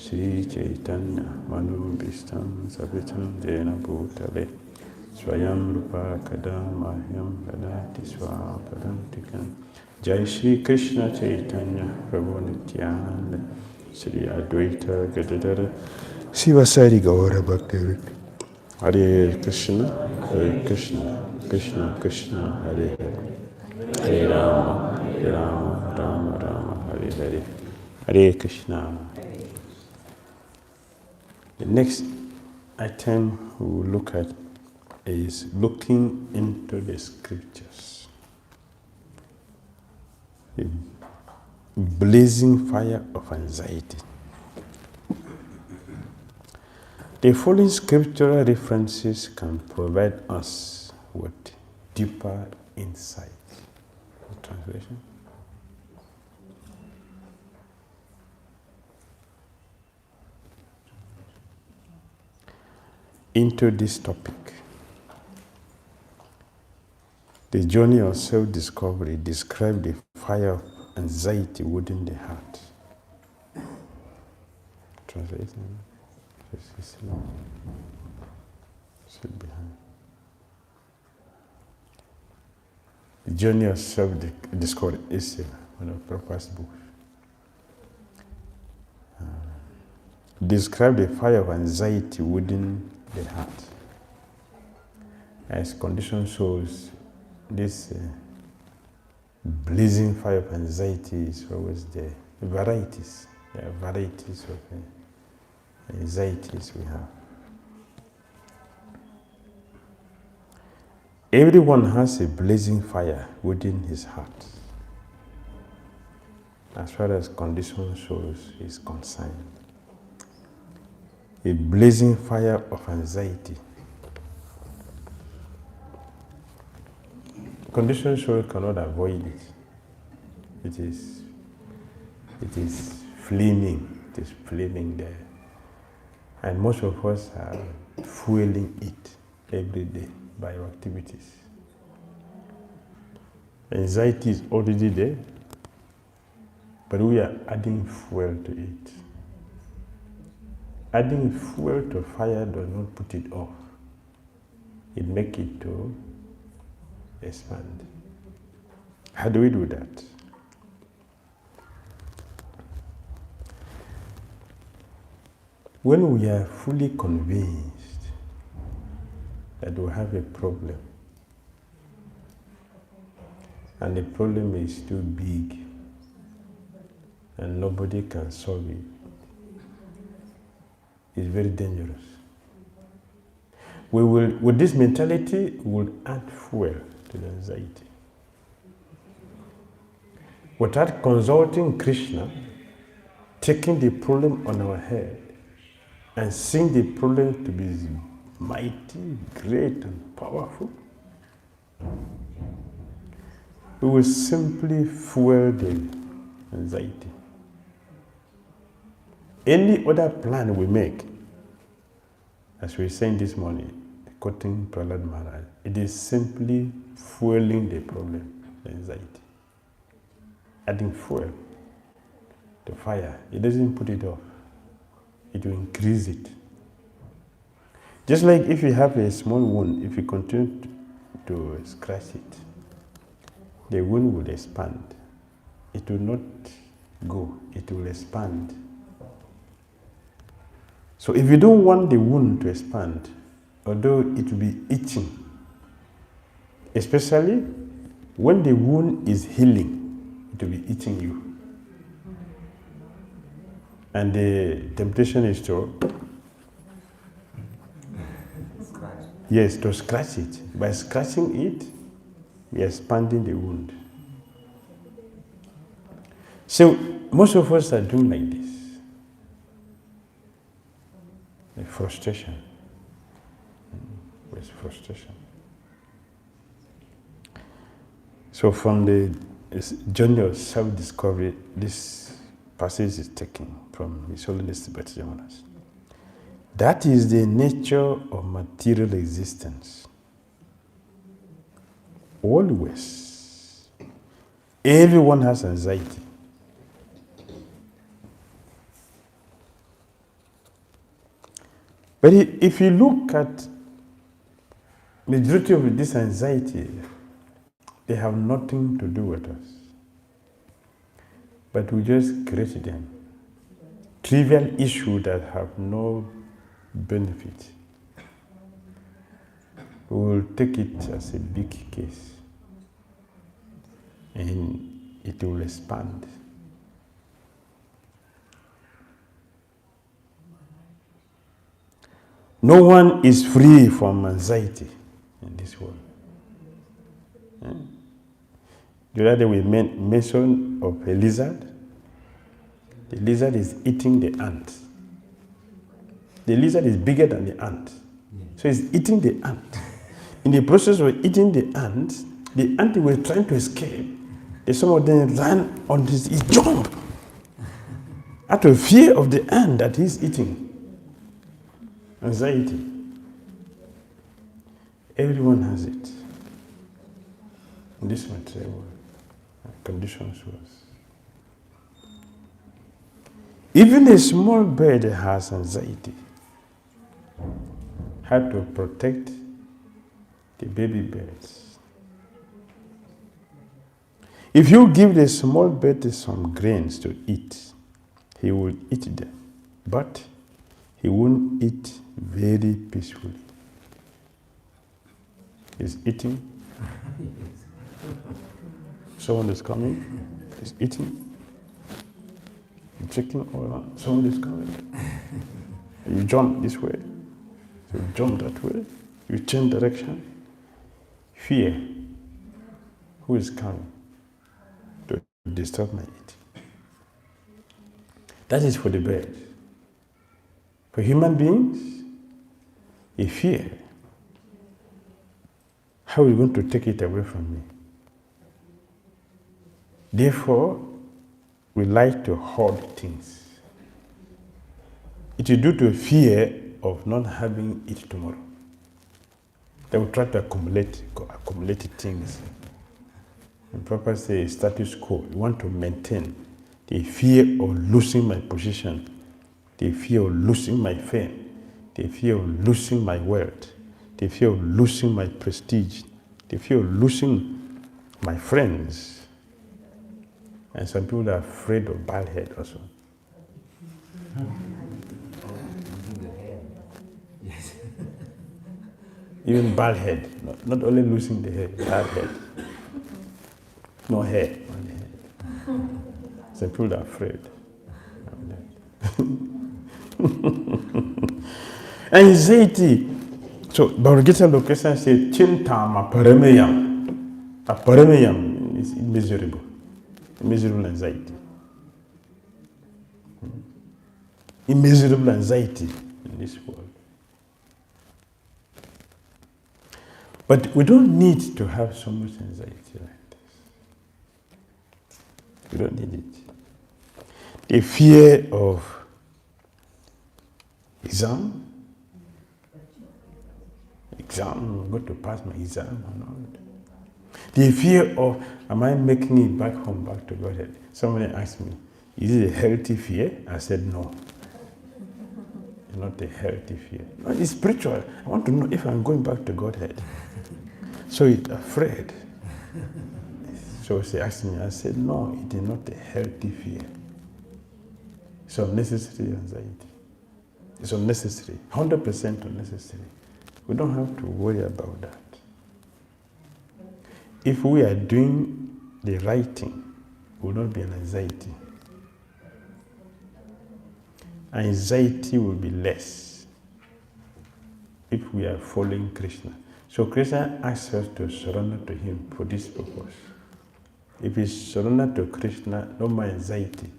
𝐶𝐤𝐴𝐺𝐻𝐼 Savitam Jena Bhutale Swayam Rupa Kadam Mahyam Vadati Swapadantikam Jai Shri Krishna Chaitanya Prabhu Nityananda Shri Advaita Gadadara Sivasari Gaura Bhakti Hare Krishna Krishna Krishna Hare Hare Hare Rama Rama Rama Hare Hare Hare Krishna. The next item we will look at is looking into the scriptures. The blazing fire of anxiety. The following scriptural references can provide us with deeper insight. Translation. Into this topic. The journey of self-discovery describes the fire of anxiety within the heart. Translation. Sit behind. The journey of self-discovery is one of Prabhupada's books. Describe the fire of anxiety within the heart. As condition shows, this blazing fire of anxiety is always there. Varieties. There are varieties of anxieties we have. Everyone has a blazing fire within his heart, as far as condition shows is concerned. A blazing fire of anxiety. Condition shows cannot avoid it. It is flaming. It is flaming there. And most of us are fueling it every day by our activities. Anxiety is already there, but we are adding fuel to it. Adding fuel to fire does not put it off. It makes it to expand. How do we do that? When we are fully convinced that we have a problem, and the problem is too big, and nobody can solve it, it's very dangerous. With this mentality, we will add fuel to the anxiety. Without consulting Krishna, taking the problem on our head, and seeing the problem to be mighty, great, and powerful, we will simply fuel the anxiety. Any other plan we make, as we were saying this morning, quoting Prahlad Maharaj, it is simply fueling the problem, the anxiety. Adding fuel to fire. It doesn't put it off. It will increase it. Just like if you have a small wound, if you continue to scratch it, the wound will expand. It will not go, it will expand. So if you don't want the wound to expand, although it will be itching, especially when the wound is healing, it will be itching you. And the temptation is to scratch. Yes, to scratch it. By scratching it, we are expanding the wound. So most of us are doing like this. The frustration. With frustration. So from the journey of self-discovery, this passage is taken from His Holiness Bhakti Maharaj. That is the nature of material existence. Always. Everyone has anxiety. But if you look at majority of this anxiety, they have nothing to do with us. But we just create them. Trivial issues that have no benefit. We will take it as a big case. And it will expand. No one is free from anxiety in this world. The other day we mentioned of a lizard. The lizard is eating the ant. The lizard is bigger than the ant. So it's eating the ant. In the process of eating the ant was trying to escape. Some of them ran on this, he jumped out of fear of the ant that he's eating. Anxiety. Everyone has it. In this material world, conditions worse. Even a small bird has anxiety. How to protect the baby birds. If you give the small bird some grains to eat, he will eat them, but he won't eat very peacefully. He's eating. Someone is coming. He's eating. You're checking all around. Someone is coming. You jump this way. You jump that way. You change direction. Fear. Who is coming to disturb my eating? That is for the bird. For human beings, a fear. How are you going to take it away from me? Therefore, we like to hoard things. It is due to a fear of not having it tomorrow. They will try to accumulate things. And Papa says status quo. You want to maintain the fear of losing my position, the fear of losing my fame, the fear of losing my wealth, the fear of losing my prestige, the fear of losing my friends. And some people are afraid of bald head also. Yes. Even bald head, not only losing the hair, bald head. No hair on the head. Some people are afraid of that. Anxiety. So, Bhagavad location says, Chintama parameyam. A parameyam is immeasurable. Immeasurable anxiety. Immeasurable anxiety in this world. But we don't need to have so much anxiety like this. We don't need it. The fear of exam, I'm going to pass my exam or not. The fear of, am I making it back home, back to Godhead? Somebody asked me, is it a healthy fear? I said, no. It's not a healthy fear. No, it's spiritual. I want to know if I'm going back to Godhead. So it's afraid. So she asked me, I said, no, it is not a healthy fear. It's unnecessary anxiety. It's unnecessary, 100% unnecessary. We don't have to worry about that. If we are doing the right thing, it will not be an anxiety. Anxiety will be less if we are following Krishna. So Krishna asks us to surrender to him for this purpose. If we surrender to Krishna, no more anxiety,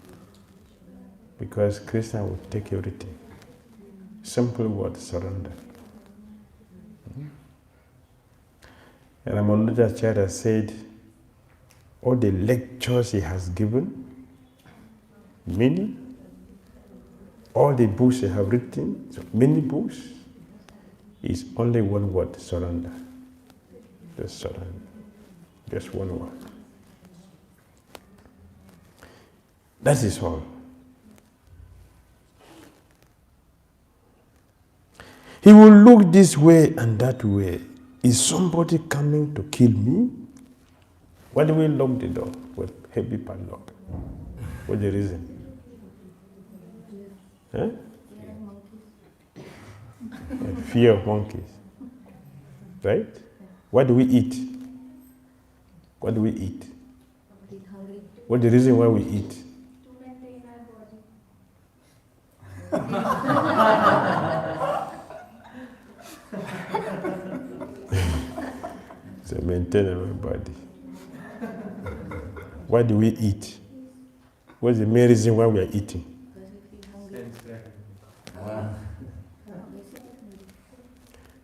because Krishna will take everything. Simple word, surrender. And Ramanujacharya said, all the lectures he has given, many, all the books he have written, so many books, is only one word, surrender. Just surrender. Just one word. That is all. He will look this way and that way. Is somebody coming to kill me? Why do we lock the door with heavy padlock? What's the reason? Huh? Fear of monkeys. Right? What do we eat? What do we eat? What's the reason why we eat? To maintain our body. To maintain our body. Why do we eat? What's the main reason why we are eating?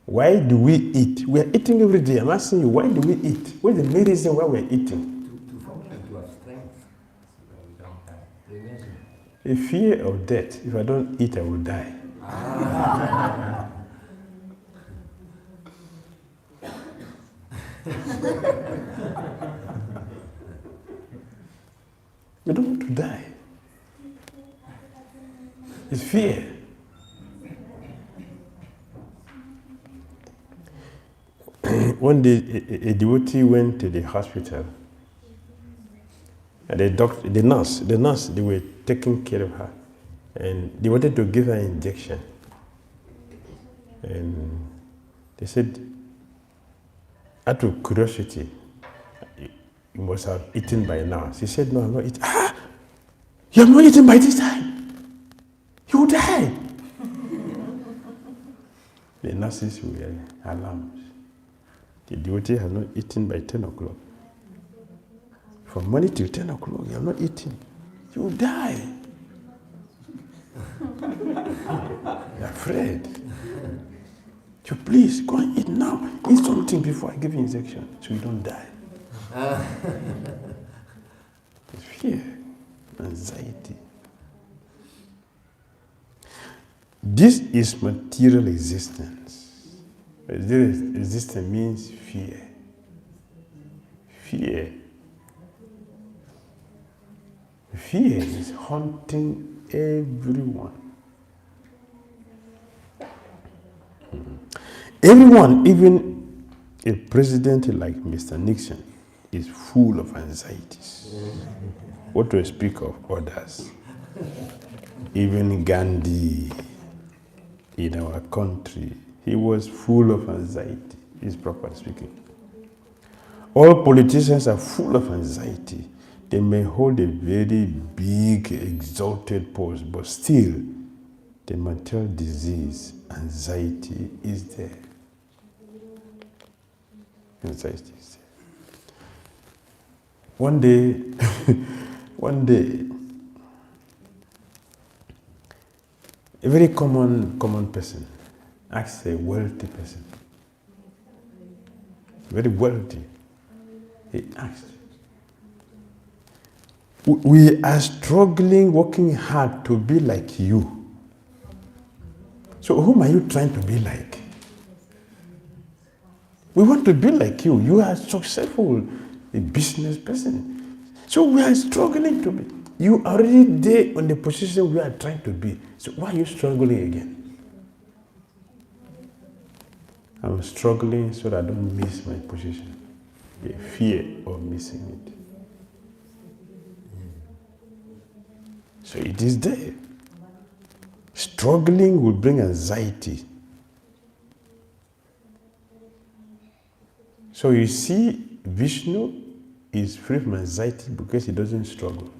Why do we eat? We are eating every day. I'm asking you, why do we eat? What's the main reason why we are eating? To function, to have strength. A fear of death. If I don't eat, I will die. We don't want to die. It's fear. One day, a devotee went to the hospital, and the nurse, they were taking care of her, and they wanted to give her an injection. And they said, out of curiosity, you must have eaten by now. She said, no, I'm not eating. Ah! You have not eaten by this time. You will die. The nurses were alarmed. The devotee has not eaten by 10 o'clock. From morning till 10 o'clock, you have not eaten. You will die. You're afraid. So please, go and eat now. Eat something before I give you injection, so you don't die. It's fear, anxiety. This is material existence. Material existence means fear. Fear. Fear is haunting everyone. Everyone, even a president like Mr. Nixon, is full of anxieties. What to speak of others? Even Gandhi in our country, he was full of anxiety, is properly speaking. All politicians are full of anxiety. They may hold a very big, exalted post, but still, the material disease, anxiety, is there. Anxiety is there. One day, a very common person asked a wealthy person, very wealthy, he asked, we are struggling, working hard to be like you. So whom are you trying to be like? We want to be like you. You are successful, a business person. So we are struggling to be. You are already there on the position we are trying to be. So why are you struggling again? I'm struggling so that I don't miss my position. The fear of missing it. So it is there. Struggling will bring anxiety. So you see, Vishnu is free from anxiety because he doesn't struggle.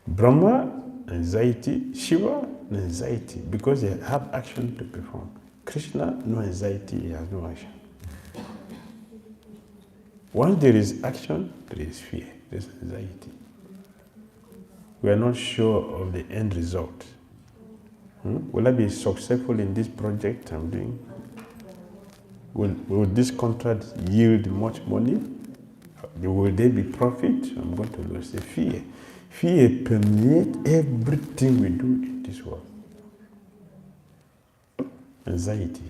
Brahma, anxiety. Shiva, anxiety because they have action to perform. Krishna, no anxiety, he has no action. Once there is action, there is fear, there is anxiety. We are not sure of the end result. Will I be successful in this project I'm doing? Will this contract yield much money? Will there be profit? I'm going to lose the fear. Fear permeates everything we do in this world. Anxiety.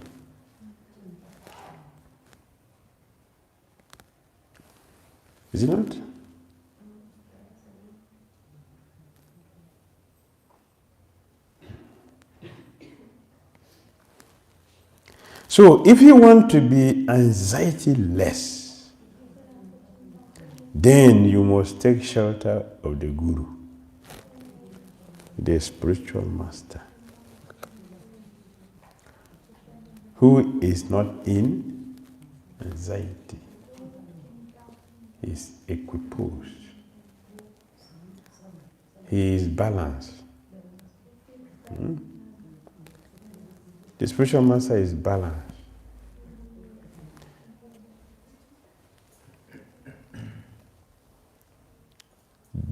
Is it not? So if you want to be anxiety less, then you must take shelter of the Guru, the spiritual master, who is not in anxiety. He is equiposed. He is balanced. The spiritual master is balanced.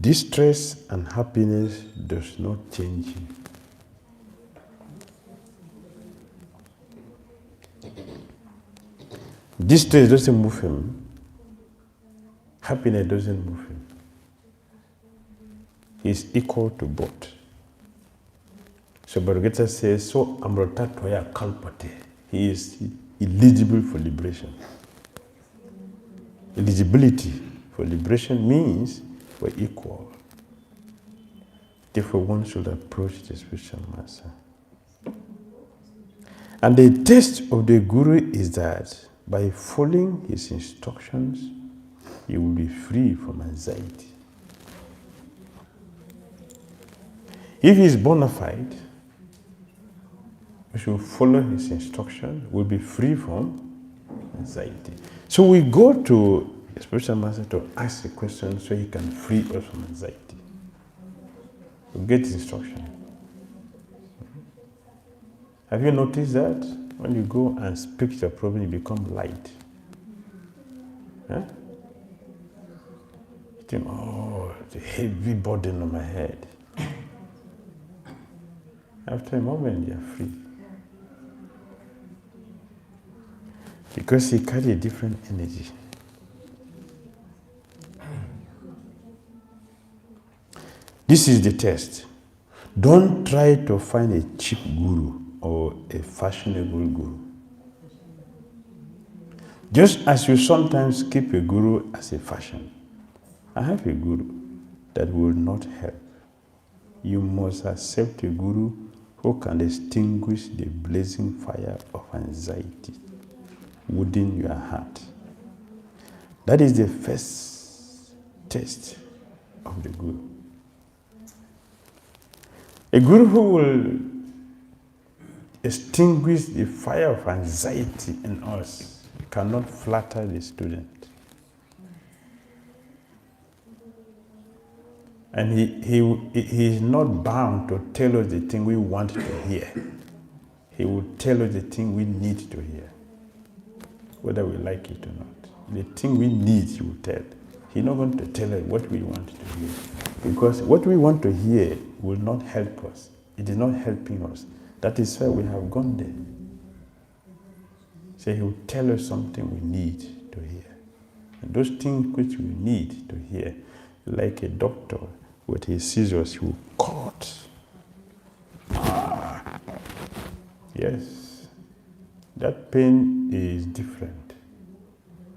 Distress and happiness does not change him. Distress doesn't move him. Happiness doesn't move him. He is equal to both. So Bhagavad says, so amrata toya kalpate. He is eligible for liberation. Eligibility for liberation means we're equal. Therefore, one should approach the spiritual master. And the test of the Guru is that by following his instructions, you will be free from anxiety. If he is bona fide, we should follow his instruction, we'll be free from anxiety. So we go to the spiritual master to ask a question so he can free us from anxiety. We get instruction. Have you noticed that? When you go and speak your problem, you become light. Huh? You think, oh, the heavy burden on my head. After a moment, you are free. Because you carry a different energy. This is the test. Don't try to find a cheap guru or a fashionable guru. Just as you sometimes keep a guru as a fashion, I have a guru that will not help. You must accept a guru who can extinguish the blazing fire of anxiety within your heart. That is the first test of the guru. A guru who will extinguish the fire of anxiety in us cannot flatter the student. And he is not bound to tell us the thing we want to hear. He will tell us the thing we need to hear, whether we like it or not. The thing we need, he will tell. He's not going to tell us what we want to hear. Because what we want to hear will not help us. It is not helping us. That is why we have gone there. So he will tell us something we need to hear. And those things which we need to hear, like a doctor with his scissors, he will cut. Yes. That pain is different.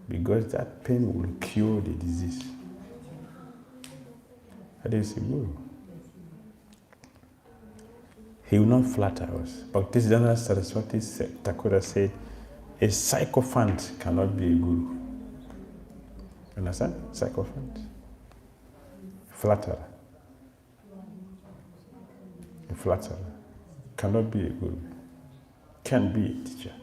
Because that pain will cure the disease. That is a guru. He will not flatter us. Bhakti Saraswati Thakur said, a sycophant cannot be a guru. You understand? Sycophant. Flatterer. A flatterer cannot be a guru. Can be a teacher.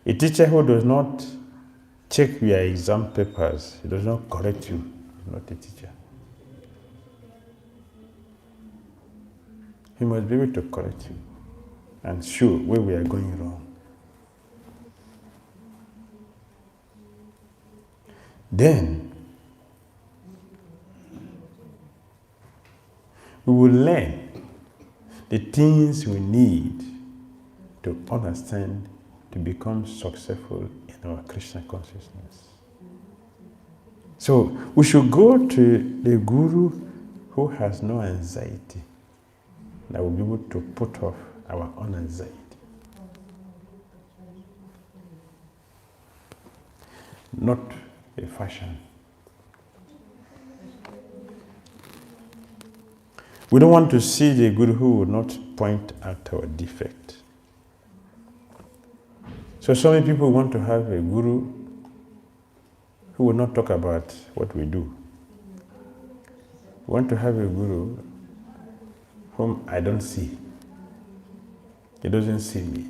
A teacher who does not check your exam papers, he does not correct you, is not a teacher. He must be able to correct you and show where we are going wrong. Then, we will learn the things we need to understand to become successful in our Krishna consciousness. So, we should go to the guru who has no anxiety, that will be able to put off our own anxiety. Not a fashion. We don't want to see the guru who will not point out our defect. So many people want to have a guru who will not talk about what we do. We want to have a guru whom I don't see. He doesn't see me.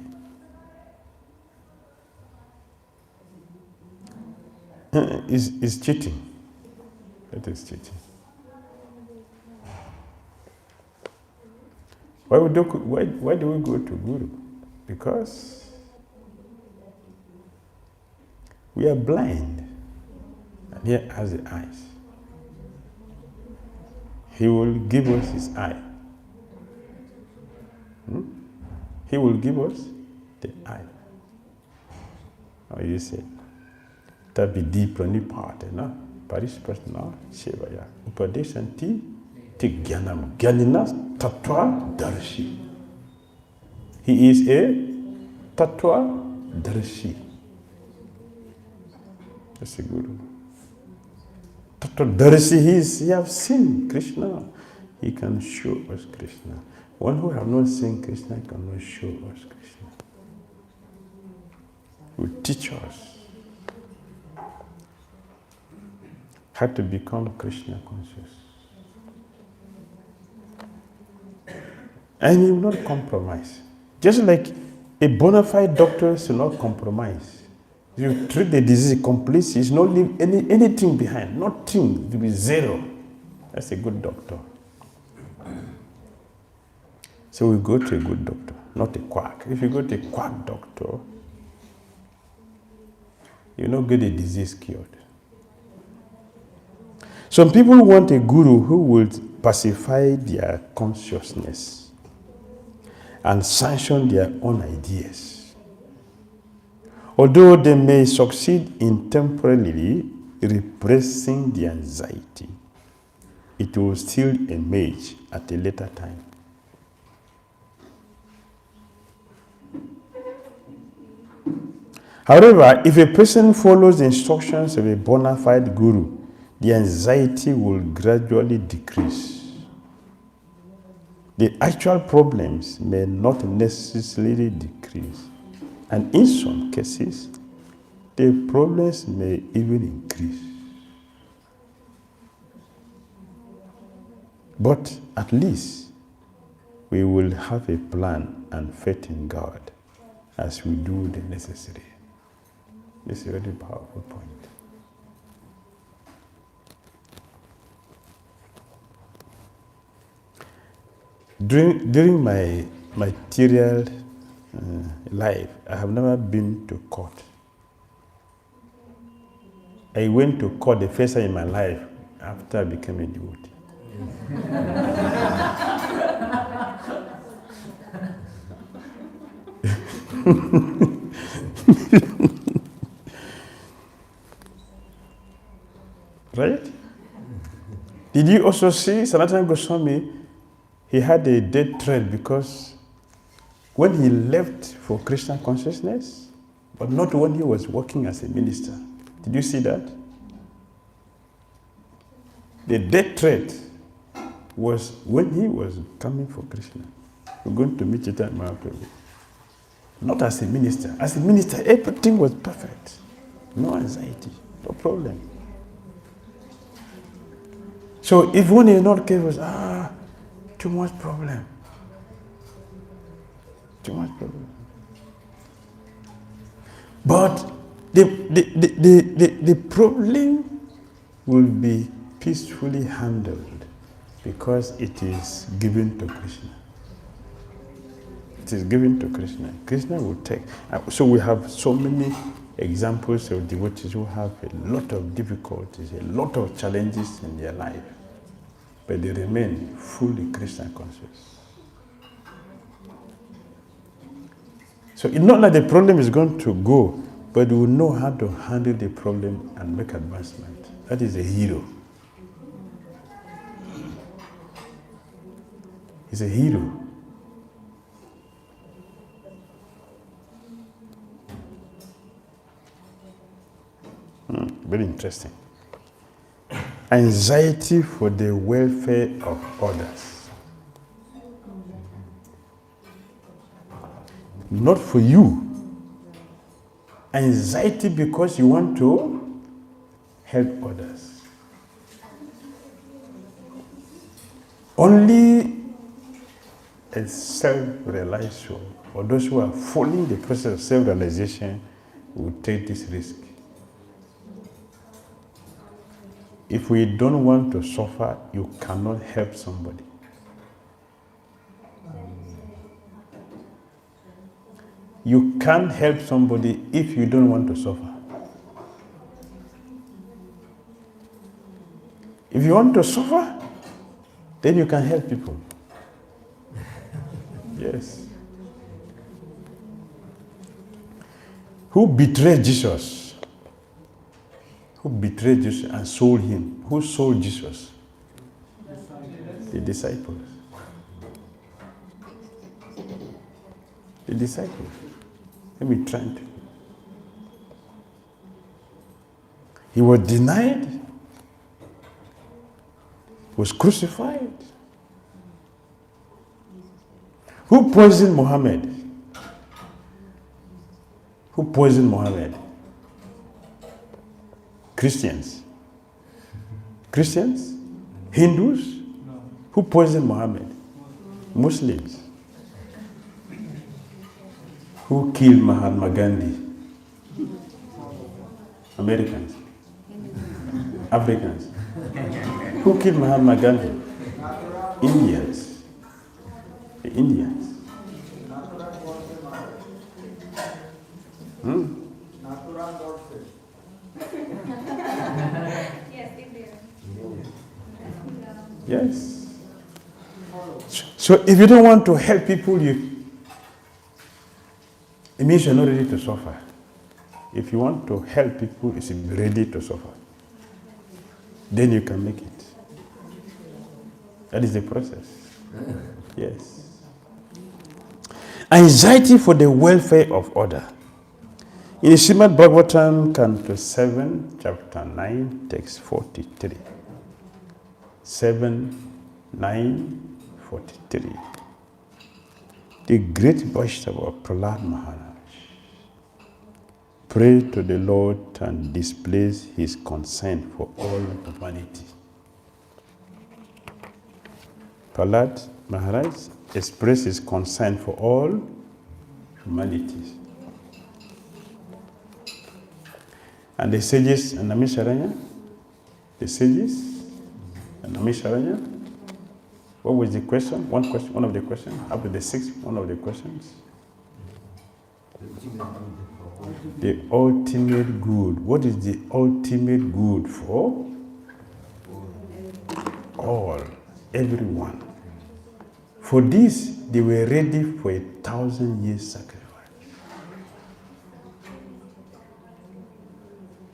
It's cheating. That is cheating. Why do we go to guru? Because we are blind. And he has the eyes. He will give us his eye. He will give us the eye. How you say? Tabidi pranipatena parisprasna shevaya upadeshanti tigyanam gyaninas tatwa darshi. He is a tatwa darshi. That's a guru. Tatwa darshi, he has seen Krishna. He can show us Krishna. One who have not seen Krishna cannot show us Krishna. He will teach us how to become Krishna conscious. And he will not compromise. Just like a bona fide doctor should not compromise. You treat the disease completely, he should not leave anything behind. Nothing, it will be zero. That's a good doctor. So we go to a good doctor, not a quack. If you go to a quack doctor, you'll not get the disease cured. Some people want a guru who will pacify their consciousness and sanction their own ideas. Although they may succeed in temporarily repressing the anxiety, it will still emerge at a later time. However, if a person follows the instructions of a bona fide guru, the anxiety will gradually decrease. The actual problems may not necessarily decrease, and in some cases, the problems may even increase. But at least we will have a plan and faith in God as we do the necessary. This is a very powerful point. During my material life, I have never been to court. I went to court the first time in my life after I became a devotee. Right? Did you also see Sanatana Goswami? He had a death threat because when he left for Krishna consciousness, but not when he was working as a minister. Did you see that? The death threat was when he was coming for Krishna. We're going to meet Chaitanya Mahaprabhu. Not as a minister. As a minister, everything was perfect. No anxiety, no problem. So if one is not careful, too much problem. Too much problem. But the problem will be peacefully handled because it is given to Krishna. It is given to Krishna. Krishna will take. So we have so many examples of devotees who have a lot of difficulties, a lot of challenges in their life, but they remain fully Krishna conscious. So it's not that the problem is going to go, but we will know how to handle the problem and make advancement. That is a hero. He's a hero. Very interesting. Anxiety for the welfare of others. not for you. Anxiety because you want to help others. Only a self-realized soul, or those who are following the process of self-realization, will take this risk. If we don't want to suffer, you cannot help somebody. You can't help somebody if you don't want to suffer. If you want to suffer, then you can help people. Yes. Who betrayed Jesus? Who betrayed Jesus and sold him? Who sold Jesus? The disciples. The disciples. Let me try to. He was denied, was crucified. Who poisoned Muhammad? Who poisoned Muhammad? Christians. Christians? Hindus? Who poisoned Muhammad? Muslims. Who killed Mahatma Gandhi? Americans. Africans. Who killed Mahatma Gandhi? Indians. The Indians. Yes. So if you don't want to help people, it means you're not ready to suffer. If you want to help people, you should be ready to suffer. Then you can make it. That is the process. Yes. Anxiety for the welfare of others. In the Srimad Bhagavatam, Canto 7, Chapter 9, Text 43. 7, 9, 43. The great Vaishnava Prahlad Maharaj prayed to the Lord and displays his concern for all humanity. Prahlad Maharaj expressed his concern for all humanity. And the sages and Namisharanya, what was the question? One of the questions. After the sixth, one of the questions. The ultimate good. What is the ultimate good for all, everyone? For this, they were ready for 1,000 years sacrifice.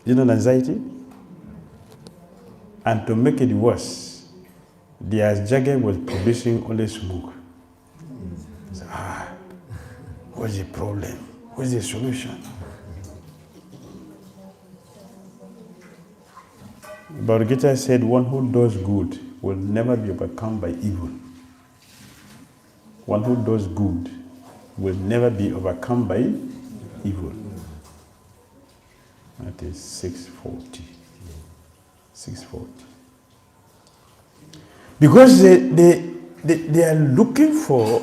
You know anxiety? And to make it worse, the 𝐒𝐰𝐴𝐺 was producing only smoke. So, what's the problem? What's the solution? But Gita said, one who does good will never be overcome by evil. One who does good will never be overcome by evil. That is 640. 640. Because they are looking for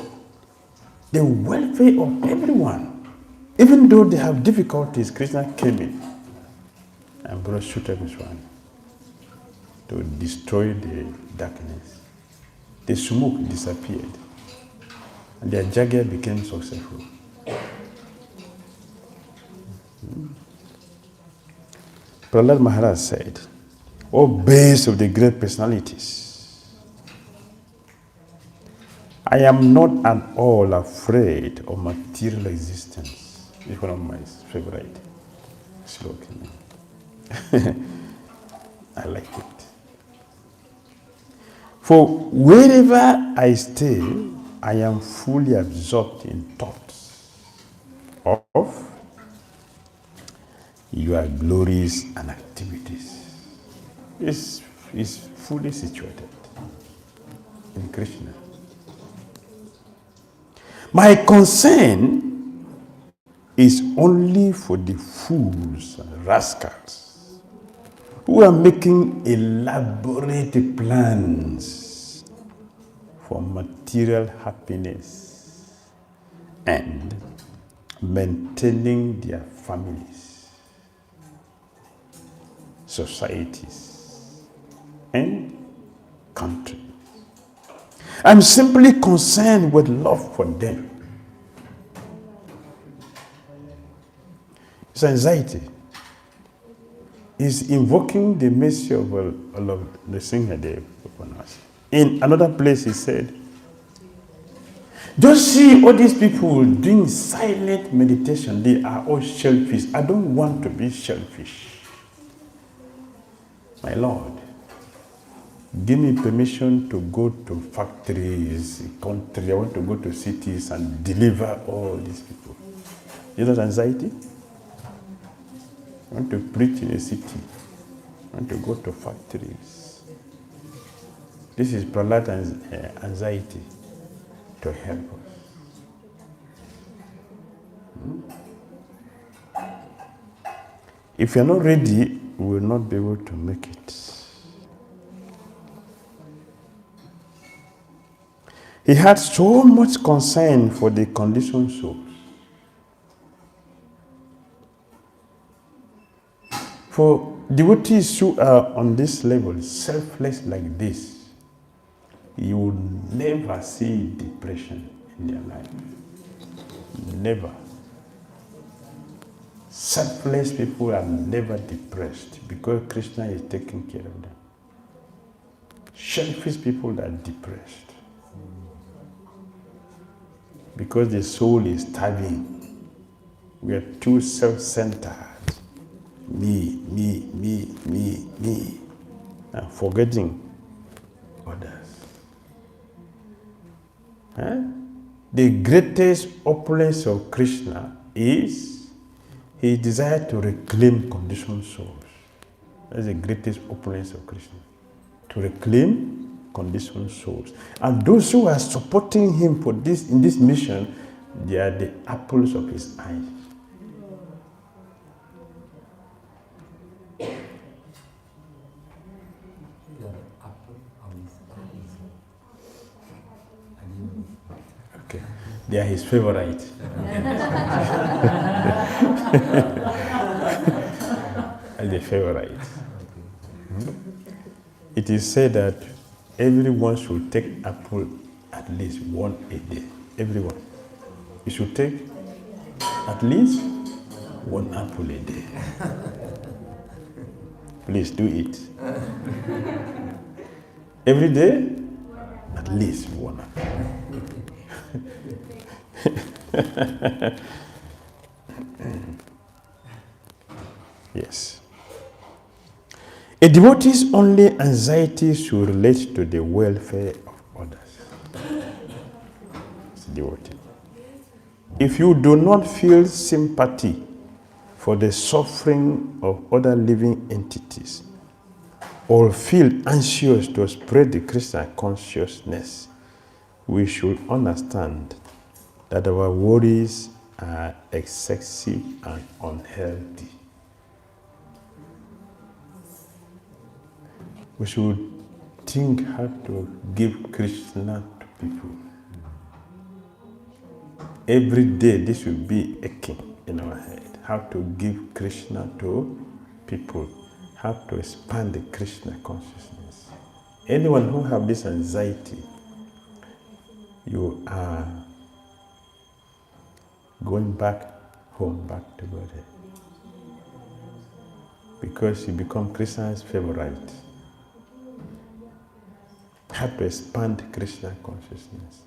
the welfare of everyone. Even though they have difficulties, Krishna came in and brought Sutta Goswami to destroy the darkness. The smoke disappeared and their 𝐒𝐰𝐴 became successful. Prahlad Maharaj said, O base of the great personalities, I am not at all afraid of material existence. It's one of my favorite slogans. I like it. For wherever I stay, I am fully absorbed in thoughts of your glories and activities. Is fully situated in Krishna. My concern is only for the fools and rascals who are making elaborate plans for material happiness and maintaining their families, societies, and countries. I'm simply concerned with love for them. It's anxiety. Is invoking the mercy of the singer there upon us. In another place he said, just see all these people doing silent meditation. They are all shellfish. I don't want to be shellfish. My Lord, give me permission to go to factories, country. I want to go to cities and deliver all these people. Is that anxiety? I want to preach in a city. I want to go to factories. This is Prahlad anxiety to help us. If you're not ready, we will not be able to make it. He had so much concern for the conditioned souls. For devotees who are on this level, selfless like this, you will never see depression in their life. Never. Selfless people are never depressed because Krishna is taking care of them. Selfish people are depressed because the soul is starving. We are too self-centered. Me, and forgetting others. The greatest opulence of Krishna is he desires to reclaim conditioned souls. That's the greatest opulence of Krishna. To reclaim conditioned souls. And those who are supporting him for this in this mission, they are the apples of his eyes. Okay, they are his favorite. And the favorite. It is said that everyone should take apple at least one a day. Everyone. You should take at least one apple a day. Please do it. Every day, at least one apple. Yes. A devotee's only anxiety should relate to the welfare of others. It's a devotee. If you do not feel sympathy for the suffering of other living entities, or feel anxious to spread the Christian consciousness, we should understand that our worries are excessive and unhealthy. We should think how to give Krishna to people. Every day this will be aching in our head. How to give Krishna to people. How to expand the Krishna consciousness. Anyone who have this anxiety, you are going back home, back to Godhead. Because you become Krishna's favorite. How to expand Krishna consciousness.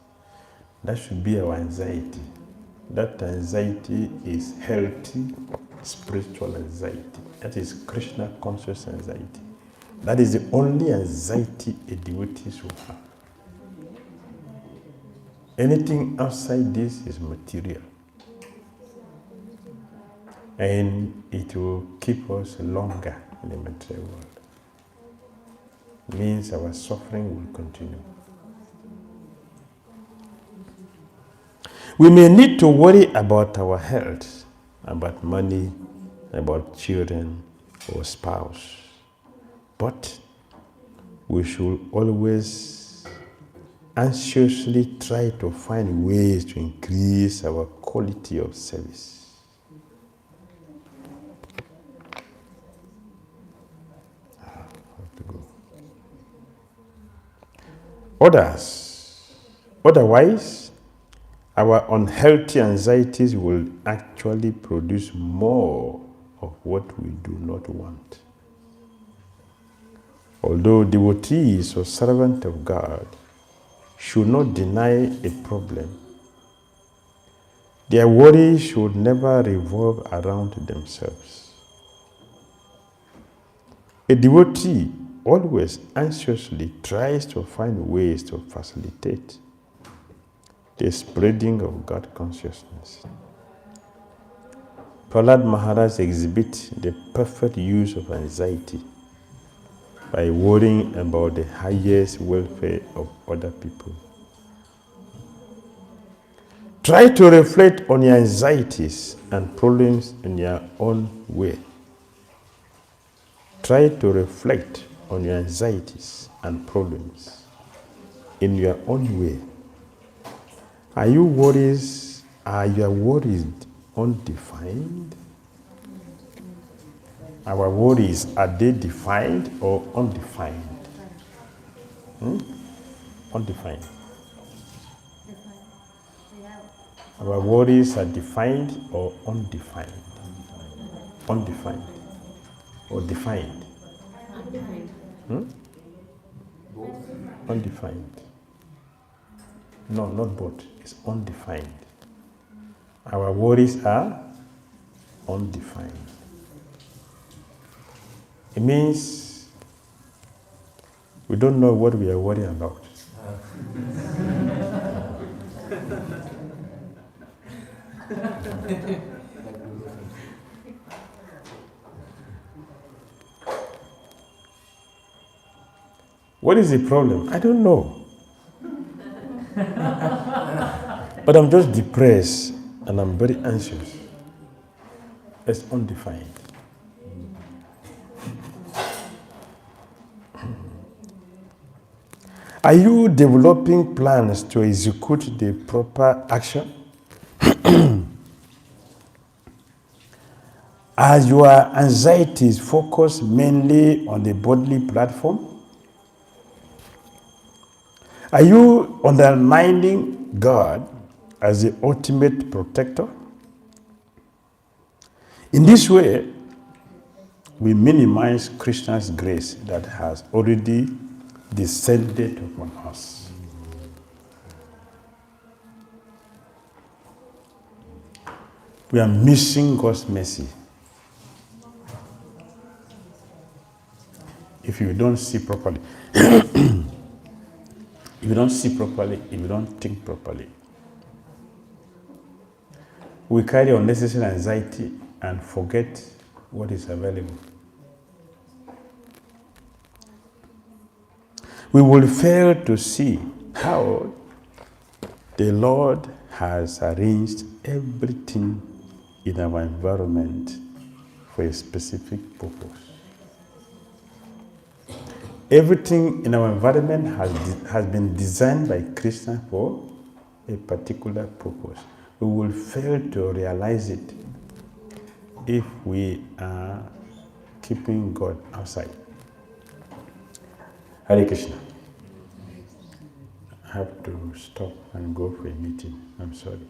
That should be our anxiety. That anxiety is healthy, spiritual anxiety. That is Krishna conscious anxiety. That is the only anxiety a devotee should have. Anything outside this is material. And it will keep us longer in the material world. It means our suffering will continue. We may need to worry about our health about money, about children or spouse. But we should always anxiously try to find ways to increase our quality of service. Otherwise, our unhealthy anxieties will actually produce more of what we do not want. Although devotees or servants of God should not deny a problem, their worries should never revolve around themselves. A devotee always anxiously tries to find ways to facilitate the spreading of God consciousness. Prahlad Maharaj exhibits the perfect use of anxiety by worrying about the highest welfare of other people. Try to reflect on your anxieties and problems in your own way. Try to reflect on your anxieties and problems in your own way. Are your worries undefined? Our worries, are they defined or undefined? Undefined. Our worries are defined or undefined? Undefined. Or defined? Undefined. No, not both. It's undefined. Our worries are undefined. It means we don't know what we are worrying about. What is the problem? I don't know. But I'm just depressed and I'm very anxious. It's undefined. Are you developing plans to execute the proper action? Are your anxieties focused mainly on the bodily platform? Are you undermining God as the ultimate protector? In this way, we minimize Krishna's grace that has already descended upon us. We are missing God's mercy. If you don't see properly, if you don't see properly, if you don't think properly, we carry unnecessary anxiety and forget what is available. We will fail to see how the Lord has arranged everything in our environment for a specific purpose. Everything in our environment has been designed by Krishna for a particular purpose. We will fail to realize it if we are keeping God outside. Hare Krishna. I have to stop and go for a meeting. I'm sorry.